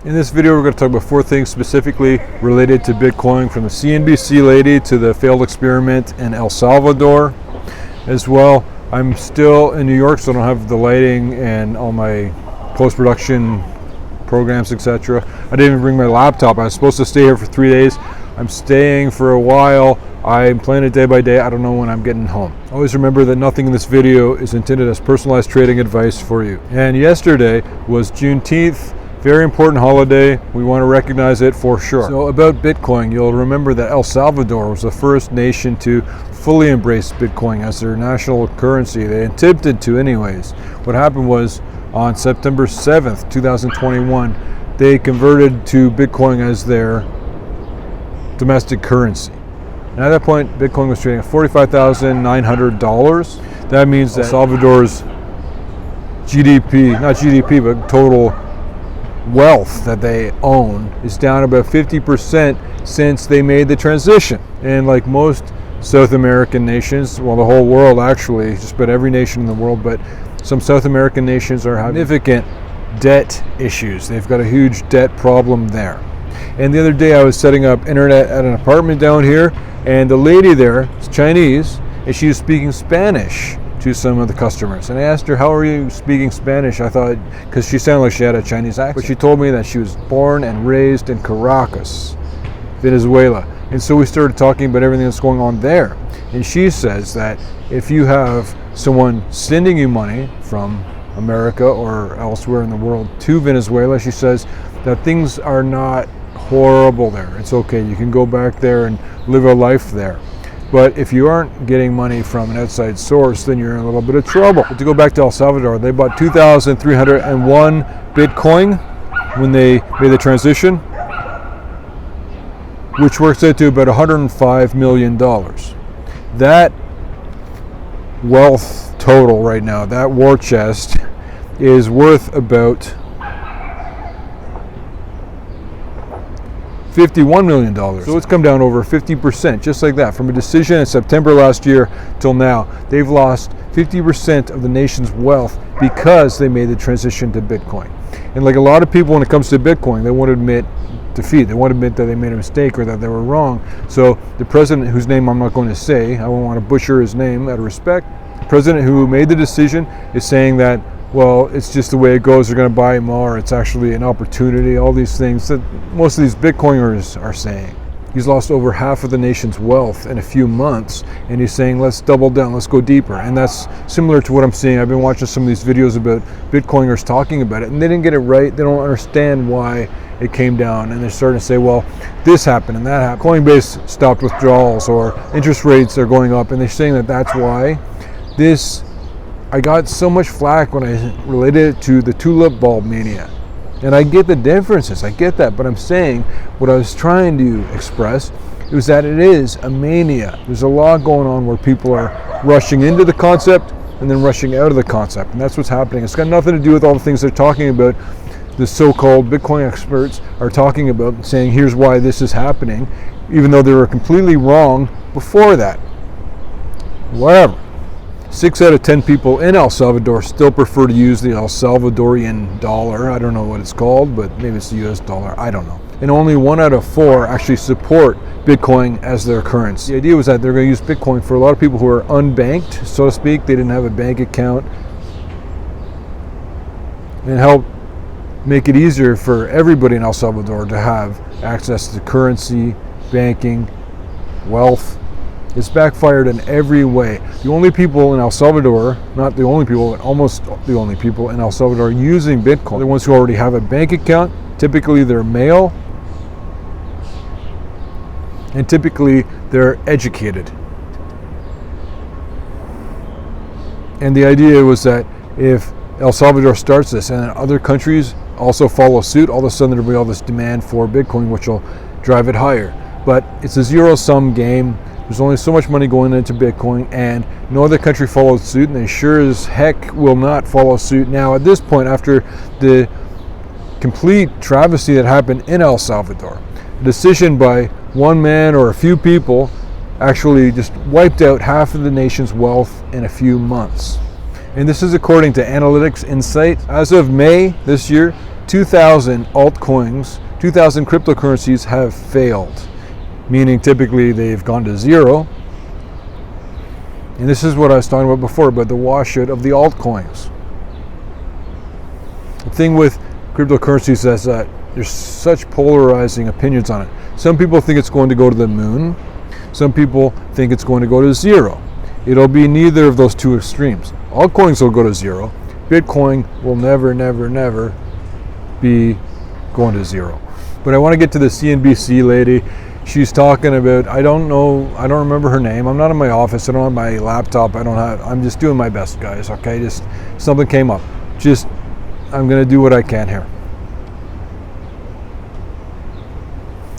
In this video, we're going to talk about 4 things specifically related to Bitcoin, from the CNBC lady to the failed experiment in El Salvador as well. I'm still in New York, so I don't have the lighting and all my post-production programs, etc. I didn't even bring my laptop. I was supposed to stay here for 3 days. I'm staying for a while. I'm playing it day by day. I don't know when I'm getting home. Always remember that nothing in this video is intended as personalized trading advice for you. And yesterday was Juneteenth. Very important holiday. We want to recognize it for sure. So about Bitcoin, you'll remember that El Salvador was the first nation to fully embrace Bitcoin as their national currency. They attempted to anyways. What happened was on September 7th, 2021, they converted to Bitcoin as their domestic currency. And at that point, Bitcoin was trading at $45,900. That means that El Salvador's GDP, not GDP, but total wealth that they own is down about 50% since they made the transition. And like most South American nations, well, the whole world actually, just about every nation in the world, but some South American nations are having significant debt issues. They've got a huge debt problem there. And the other day I was setting up internet at an apartment down here, and the lady there is Chinese, and she was speaking Spanish to some of the customers. And I asked her, how are you speaking Spanish? I thought, because she sounded like she had a Chinese accent. But she told me that she was born and raised in Caracas, Venezuela. And so we started talking about everything that's going on there. And she says that if you have someone sending you money from America or elsewhere in the world to Venezuela, she says that things are not horrible there. It's okay. You can go back there and live a life there. But if you aren't getting money from an outside source, then you're in a little bit of trouble. But to go back to El Salvador, they bought 2,301 Bitcoin when they made the transition, which works out to about $105 million. That wealth total right now, that war chest, is worth about $51 million. So it's come down over 50%, just like that. From a decision in September last year till now, they've lost 50% of the nation's wealth because they made the transition to Bitcoin. And like a lot of people, when it comes to Bitcoin, they won't admit defeat. They won't admit that they made a mistake or that they were wrong. So the president, whose name I'm not going to say, I won't want to butcher his name out of respect, the president who made the decision is saying that, well, it's just the way it goes, they're going to buy more, it's actually an opportunity, all these things that most of these Bitcoiners are saying. He's lost over half of the nation's wealth in a few months, and he's saying, let's double down, let's go deeper. And that's similar to what I'm seeing. I've been watching some of these videos about Bitcoiners talking about it, and they didn't get it right. They don't understand why it came down, and they're starting to say, well, this happened and that happened. Coinbase stopped withdrawals, or interest rates are going up, and they're saying that that's why. I got so much flack when I related it to the tulip bulb mania. And I get the differences, I get that, but I'm saying what I was trying to express is that it is a mania. There's a lot going on where people are rushing into the concept and then rushing out of the concept. And that's what's happening. It's got nothing to do with all the things they're talking about. The so-called Bitcoin experts are talking about, saying here's why this is happening, even though they were completely wrong before that. Whatever. 6 out of 10 people in El Salvador still prefer to use the El Salvadorian dollar. I don't know what it's called, but maybe it's the US dollar. I don't know. And only 1 out of 4 actually support Bitcoin as their currency. The idea was that they're going to use Bitcoin for a lot of people who are unbanked, so to speak. They didn't have a bank account, and help make it easier for everybody in El Salvador to have access to currency, banking, wealth. It's backfired in every way. The only people in El Salvador, not the only people, but almost the only people in El Salvador using Bitcoin, the ones who already have a bank account. Typically they're male, and typically they're educated. And the idea was that if El Salvador starts this and other countries also follow suit, all of a sudden there'll be all this demand for Bitcoin, which will drive it higher. But it's a zero-sum game. There's only so much money going into Bitcoin, and no other country followed suit, and they sure as heck will not follow suit now at this point, after the complete travesty that happened in El Salvador. A decision by one man or a few people actually just wiped out half of the nation's wealth in a few months. And this is according to Analytics Insight. As of May this year, 2,000 altcoins, 2,000 cryptocurrencies have failed, meaning typically they've gone to zero. And this is what I was talking about before, about the washout of the altcoins. The thing with cryptocurrencies is that there's such polarizing opinions on it. Some people think it's going to go to the moon. Some people think it's going to go to zero. It'll be neither of those two extremes. Altcoins will go to zero. Bitcoin will never, never, never be going to zero. But I want to get to the CNBC lady. She's talking about, I don't remember her name. I'm not in my office. I don't have my laptop. I'm just doing my best, guys, okay? Just something came up. I'm going to do what I can here.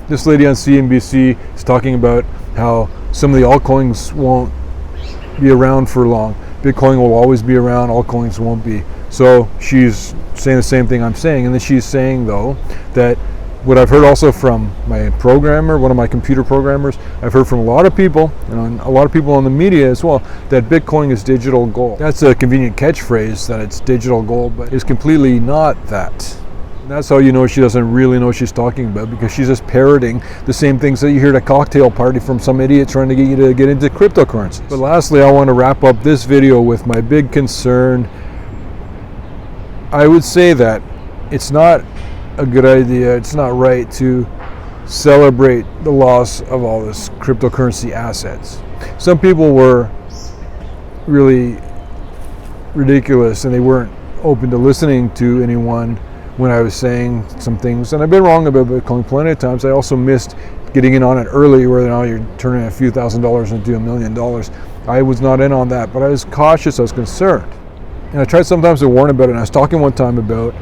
This lady on CNBC is talking about how some of the altcoins won't be around for long. Bitcoin will always be around, altcoins won't be. So she's saying the same thing I'm saying. And then she's saying, though, that what I've heard also from my programmer, one of my computer programmers, I've heard from a lot of people, and a lot of people on the media as well, that Bitcoin is digital gold. That's a convenient catchphrase, that it's digital gold, but it's completely not that. And that's how you know she doesn't really know what she's talking about, because she's just parroting the same things that you hear at a cocktail party from some idiot trying to get you to get into cryptocurrencies. But lastly, I want to wrap up this video with my big concern. I would say that it's not a good idea, it's not right to celebrate the loss of all this cryptocurrency assets. Some people were really ridiculous and they weren't open to listening to anyone when I was saying some things, and I've been wrong about Bitcoin plenty of times. I also missed getting in on it early, where now you're turning a few $1,000s into $1 million. I was not in on that, but I was cautious, I was concerned. And I tried sometimes to warn about it, and I was talking one time about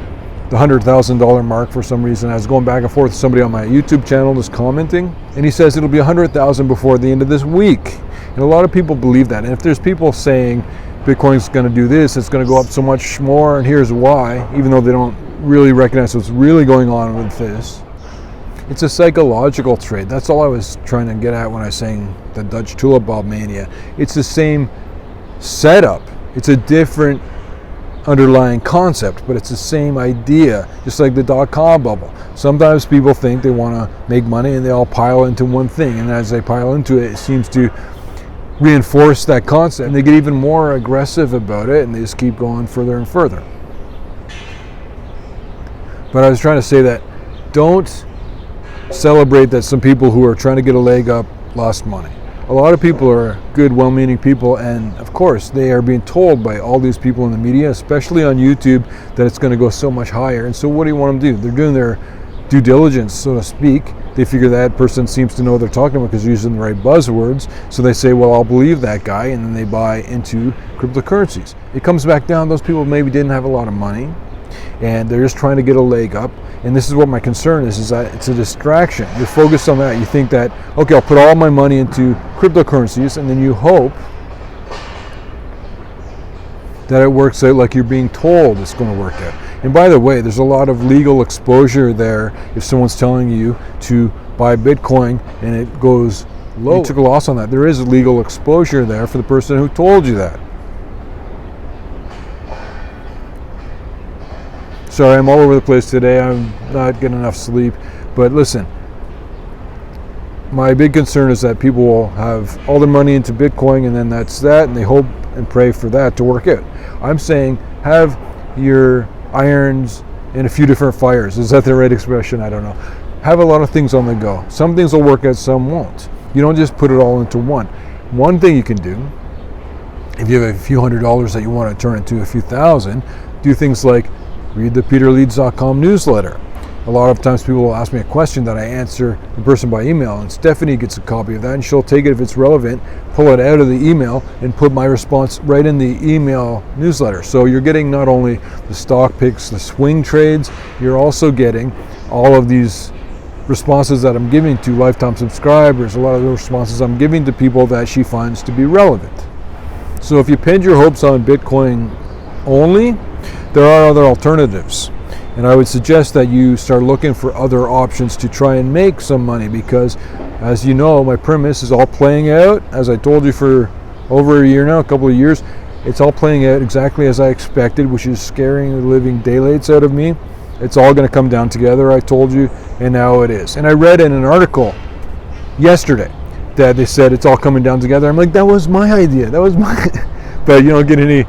the $100,000 mark for some reason. I was going back and forth with somebody on my YouTube channel just commenting, and he says it'll be 100,000 before the end of this week. And a lot of people believe that. And if there's people saying Bitcoin's going to do this, it's going to go up so much more, and here's why, even though they don't really recognize what's really going on with this, it's a psychological trade. That's all I was trying to get at when I was saying the Dutch tulip bulb mania. It's the same setup. It's a different underlying concept, but it's the same idea, just like the dot-com bubble. Sometimes people think they want to make money and they all pile into one thing, and as they pile into it, it seems to reinforce that concept, and they get even more aggressive about it, and they just keep going further and further. But I was trying to say that don't celebrate that some people who are trying to get a leg up lost money. A lot of people are good, well-meaning people, and of course they are being told by all these people in the media, especially on YouTube, that it's going to go so much higher. And so what do you want them to do? They're doing their due diligence, so to speak. They figure that person seems to know what they're talking about because they're using the right buzzwords. So they say, well, I'll believe that guy, and then they buy into cryptocurrencies. It comes back down, those people maybe didn't have a lot of money, and they're just trying to get a leg up. And this is what my concern is that it's a distraction. You're focused on that. You think that, okay, I'll put all my money into cryptocurrencies, and then you hope that it works out like you're being told it's going to work out. And by the way, there's a lot of legal exposure there if someone's telling you to buy Bitcoin and it goes low. You took a loss on that. There is legal exposure there for the person who told you that. Sorry, I'm all over the place today. I'm not getting enough sleep. But listen, my big concern is that people will have all their money into Bitcoin, and then that's that, and they hope and pray for that to work out. I'm saying have your irons in a few different fires. Is that the right expression? I don't know. Have a lot of things on the go. Some things will work out, some won't. You don't just put it all into one. One thing you can do, if you have a few $100s that you want to turn into a few thousand, do things like read the peterleeds.com newsletter. A lot of times people will ask me a question that I answer the person by email, and Stephanie gets a copy of that, and she'll take it if it's relevant, pull it out of the email, and put my response right in the email newsletter. So you're getting not only the stock picks, the swing trades, you're also getting all of these responses that I'm giving to lifetime subscribers, a lot of the responses I'm giving to people that she finds to be relevant. So if you pinned your hopes on Bitcoin only, there are other alternatives. And I would suggest that you start looking for other options to try and make some money, because as you know, my premise is all playing out, as I told you for over a year now, a couple of years. It's all playing out exactly as I expected, which is scaring the living daylights out of me. It's all going to come down together, I told you, and now it is. And I read in an article yesterday that they said it's all coming down together. I'm like, that was my idea. That was my... But you don't get any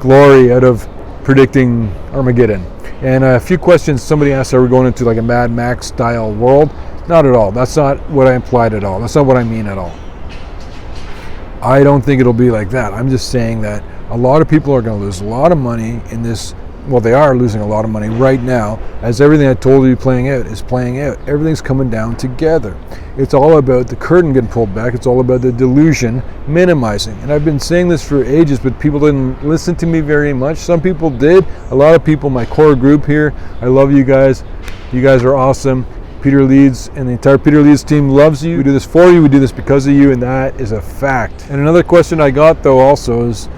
glory out of predicting Armageddon. And a few questions somebody asked, are we going into like a Mad Max style world? Not at all. That's not what I implied at all. That's not what I mean at all. I don't think it'll be like that. I'm just saying that a lot of people are going to lose a lot of money in this. Well, they are losing a lot of money right now, as everything I told you playing out is playing out. Everything's coming down together. It's all about the curtain getting pulled back. It's all about the delusion minimizing. And I've been saying this for ages, but people didn't listen to me very much. Some people did. A lot of people, my core group here, I love you guys. You guys are awesome. Peter Leeds and the entire Peter Leeds team loves you. We do this for you. We do this because of you, and that is a fact. And another question I got, though, also is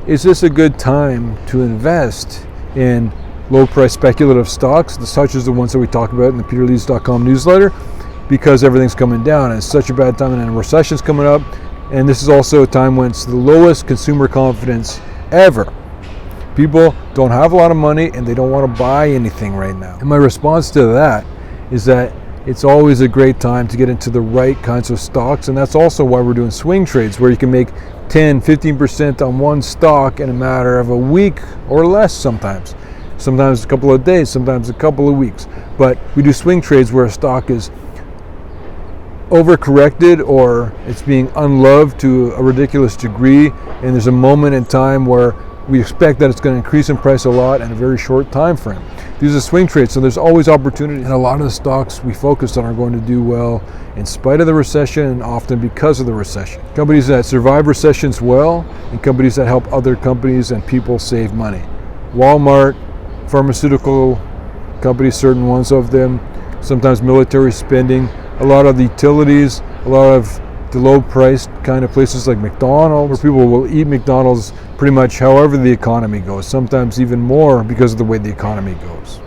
this a good time to invest in low-price speculative stocks, such as the ones that we talk about in the peterleeds.com newsletter, because everything's coming down and it's such a bad time, and then a recession's coming up, and this is also a time when it's the lowest consumer confidence ever. People don't have a lot of money and they don't want to buy anything right now. And my response to that is that it's always a great time to get into the right kinds of stocks, and that's also why we're doing swing trades, where you can make 10-15% on one stock in a matter of a week or less sometimes a couple of days, sometimes a couple of weeks. But we do swing trades where a stock is overcorrected or it's being unloved to a ridiculous degree, and there's a moment in time where we expect that it's going to increase in price a lot in a very short time frame. These are swing trades, so there's always opportunity, and a lot of the stocks we focus on are going to do well in spite of the recession and often because of the recession. Companies that survive recessions well, and companies that help other companies and people save money. Walmart, pharmaceutical companies, certain ones of them, sometimes military spending, a lot of the utilities, a lot of the low-priced kind of places like McDonald's, where people will eat McDonald's pretty much however the economy goes, sometimes even more because of the way the economy goes.